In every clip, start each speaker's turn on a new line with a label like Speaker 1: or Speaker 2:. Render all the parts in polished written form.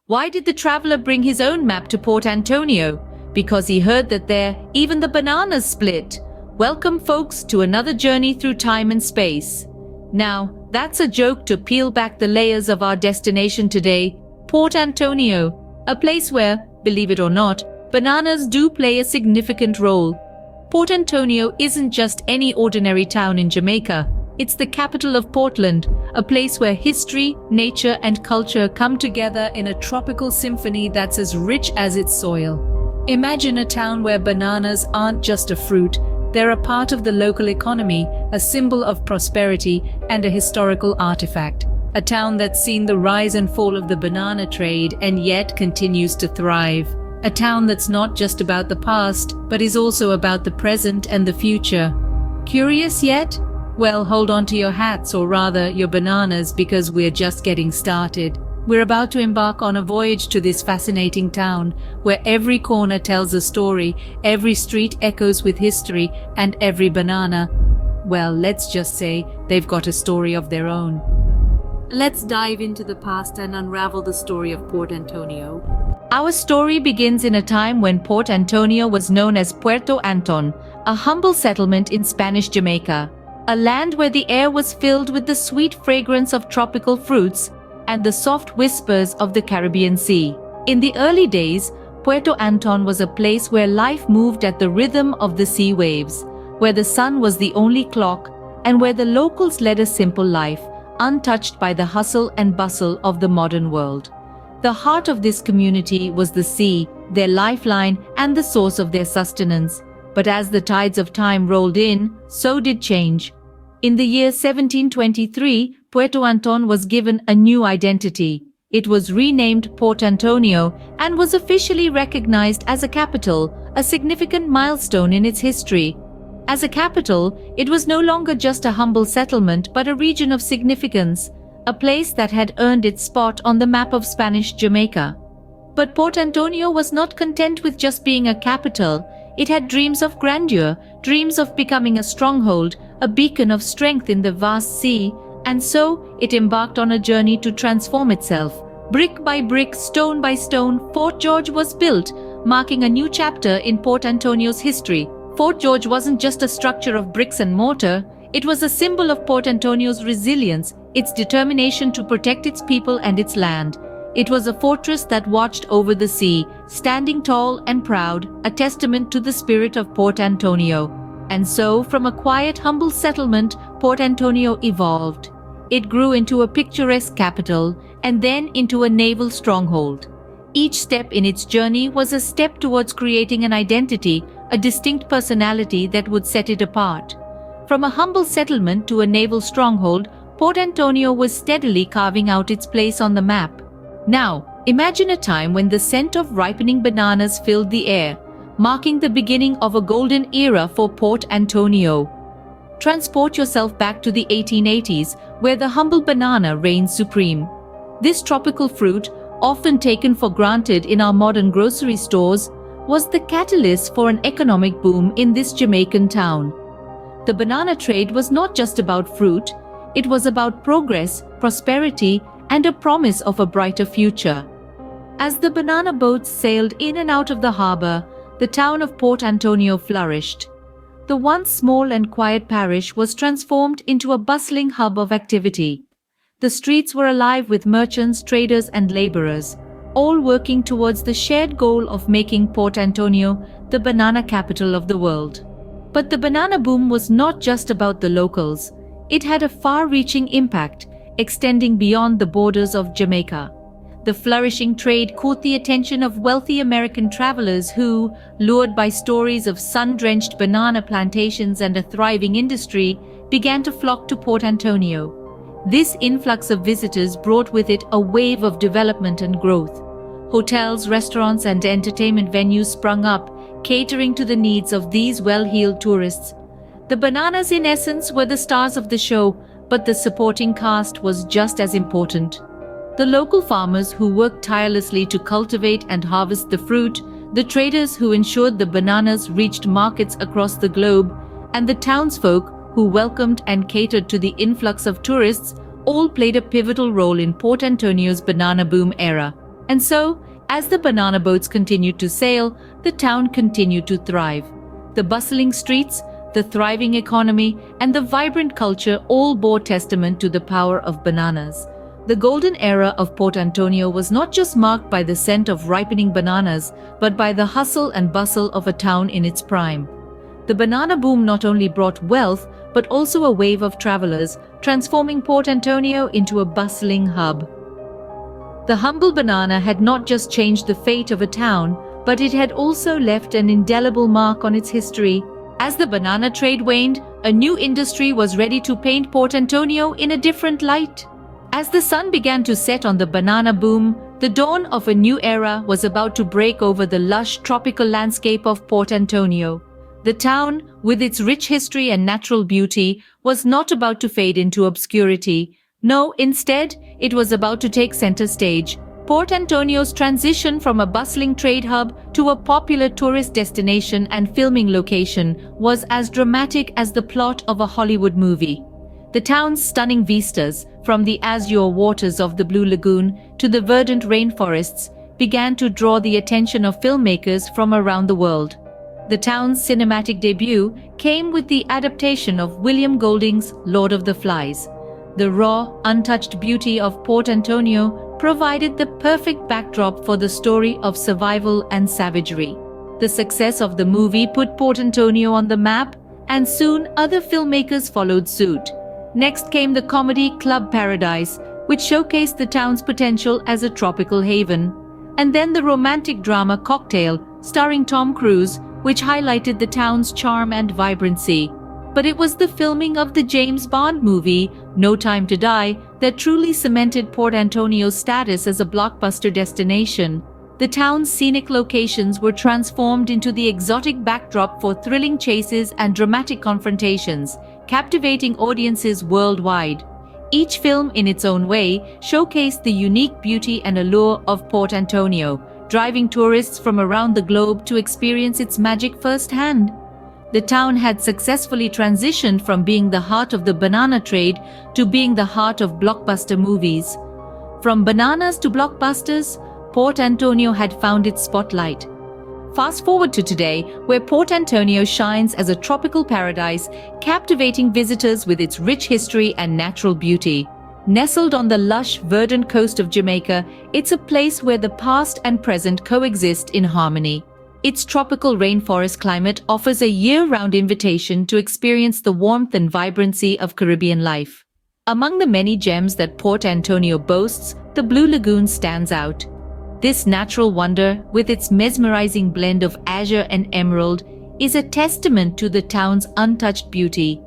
Speaker 1: Why did the traveler bring his own map to Port Antonio? Because he heard that there, even the bananas split. Welcome, folks, to another journey through time and space. Now, that's a joke to peel back the layers of our destination today, Port Antonio, a place where, believe it or not, bananas do play a significant role. Port Antonio isn't just any ordinary town in Jamaica. It's the capital of Portland, a place where history, nature, and culture come together in a tropical symphony that's as rich as its soil. Imagine a town where bananas aren't just a fruit, they're a part of the local economy, a symbol of prosperity, and a historical artifact. A town that's seen the rise and fall of the banana trade and yet continues to thrive. A town that's not just about the past, but is also about the present and the future. Curious yet? Well, hold on to your hats, or rather your bananas, because we're just getting started. We're about to embark on a voyage to this fascinating town, where every corner tells a story, every street echoes with history, and every banana, well, let's just say they've got a story of their own. Let's dive into the past and unravel the story of Port Antonio. Our story begins in a time when Port Antonio was known as Puerto Anton, a humble settlement in Spanish Jamaica, a land where the air was filled with the sweet fragrance of tropical fruits and the soft whispers of the Caribbean Sea. In the early days, Puerto Anton was a place where life moved at the rhythm of the sea waves, where the sun was the only clock, and where the locals led a simple life, untouched by the hustle and bustle of the modern world. The heart of this community was the sea, their lifeline and the source of their sustenance. But as the tides of time rolled in, so did change. In the year 1723, Puerto Anton was given a new identity. It was renamed Port Antonio and was officially recognized as a capital, a significant milestone in its history. As a capital, it was no longer just a humble settlement but a region of significance, a place that had earned its spot on the map of Spanish Jamaica. But Port Antonio was not content with just being a capital. It had dreams of grandeur, dreams of becoming a stronghold, a beacon of strength in the vast sea, and so it embarked on a journey to transform itself. Brick by brick, stone by stone, Fort George was built, marking a new chapter in Port Antonio's history. Fort George wasn't just a structure of bricks and mortar, it was a symbol of Port Antonio's resilience, its determination to protect its people and its land. It was a fortress that watched over the sea, standing tall and proud, a testament to the spirit of Port Antonio. And so, from a quiet, humble settlement, Port Antonio evolved. It grew into a picturesque capital, and then into a naval stronghold. Each step in its journey was a step towards creating an identity, a distinct personality that would set it apart. From a humble settlement to a naval stronghold, Port Antonio was steadily carving out its place on the map. Now, imagine a time when the scent of ripening bananas filled the air, marking the beginning of a golden era for Port Antonio. Transport yourself back to the 1880s, where the humble banana reigned supreme. This tropical fruit, often taken for granted in our modern grocery stores, was the catalyst for an economic boom in this Jamaican town. The banana trade was not just about fruit, it was about progress, prosperity, and a promise of a brighter future. As the banana boats sailed in and out of the harbour, the town of Port Antonio flourished. The once small and quiet parish was transformed into a bustling hub of activity. The streets were alive with merchants, traders, and labourers, all working towards the shared goal of making Port Antonio the banana capital of the world. But the banana boom was not just about the locals. It had a far-reaching impact, extending beyond the borders of Jamaica. The flourishing trade caught the attention of wealthy American travelers who, lured by stories of sun-drenched banana plantations and a thriving industry, began to flock to Port Antonio. This influx of visitors brought with it a wave of development and growth. Hotels, restaurants, and entertainment venues sprung up, catering to the needs of these well-heeled tourists. The bananas, in essence, were the stars of the show, but the supporting cast was just as important. The local farmers who worked tirelessly to cultivate and harvest the fruit, the traders who ensured the bananas reached markets across the globe, and the townsfolk who welcomed and catered to the influx of tourists, all played a pivotal role in Port Antonio's banana boom era. And so, as the banana boats continued to sail, the town continued to thrive. The bustling streets, the thriving economy, and the vibrant culture all bore testament to the power of bananas. The golden era of Port Antonio was not just marked by the scent of ripening bananas, but by the hustle and bustle of a town in its prime. The banana boom not only brought wealth, but also a wave of travelers, transforming Port Antonio into a bustling hub. The humble banana had not just changed the fate of a town, but it had also left an indelible mark on its history. As the banana trade waned, a new industry was ready to paint Port Antonio in a different light. As the sun began to set on the banana boom, the dawn of a new era was about to break over the lush tropical landscape of Port Antonio. The town, with its rich history and natural beauty, was not about to fade into obscurity. No, instead, it was about to take center stage. Port Antonio's transition from a bustling trade hub to a popular tourist destination and filming location was as dramatic as the plot of a Hollywood movie. The town's stunning vistas, from the azure waters of the Blue Lagoon to the verdant rainforests, began to draw the attention of filmmakers from around the world. The town's cinematic debut came with the adaptation of William Golding's Lord of the Flies. The raw, untouched beauty of Port Antonio provided the perfect backdrop for the story of survival and savagery. The success of the movie put Port Antonio on the map, and soon other filmmakers followed suit. Next came the comedy Club Paradise, which showcased the town's potential as a tropical haven. And then the romantic drama Cocktail, starring Tom Cruise, which highlighted the town's charm and vibrancy. But it was the filming of the James Bond movie, No Time to Die, that truly cemented Port Antonio's status as a blockbuster destination. The town's scenic locations were transformed into the exotic backdrop for thrilling chases and dramatic confrontations, captivating audiences worldwide. Each film, in its own way, showcased the unique beauty and allure of Port Antonio, driving tourists from around the globe to experience its magic firsthand. The town had successfully transitioned from being the heart of the banana trade to being the heart of blockbuster movies. From bananas to blockbusters, Port Antonio had found its spotlight. Fast forward to today, where Port Antonio shines as a tropical paradise, captivating visitors with its rich history and natural beauty. Nestled on the lush, verdant coast of Jamaica, it's a place where the past and present coexist in harmony. Its tropical rainforest climate offers a year-round invitation to experience the warmth and vibrancy of Caribbean life. Among the many gems that Port Antonio boasts, the Blue Lagoon stands out. This natural wonder, with its mesmerizing blend of azure and emerald, is a testament to the town's untouched beauty.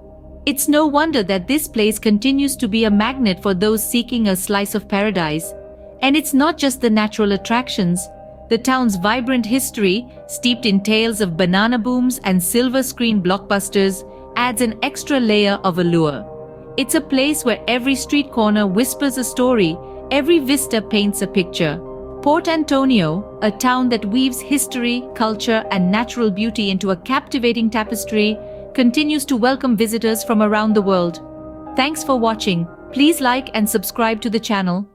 Speaker 1: It's no wonder that this place continues to be a magnet for those seeking a slice of paradise. And it's not just the natural attractions. The town's vibrant history, steeped in tales of banana booms and silver screen blockbusters, adds an extra layer of allure. It's a place where every street corner whispers a story, every vista paints a picture. Port Antonio, a town that weaves history, culture, and natural beauty into a captivating tapestry, continues to welcome visitors from around the world. Thanks for watching. Please like and subscribe to the channel.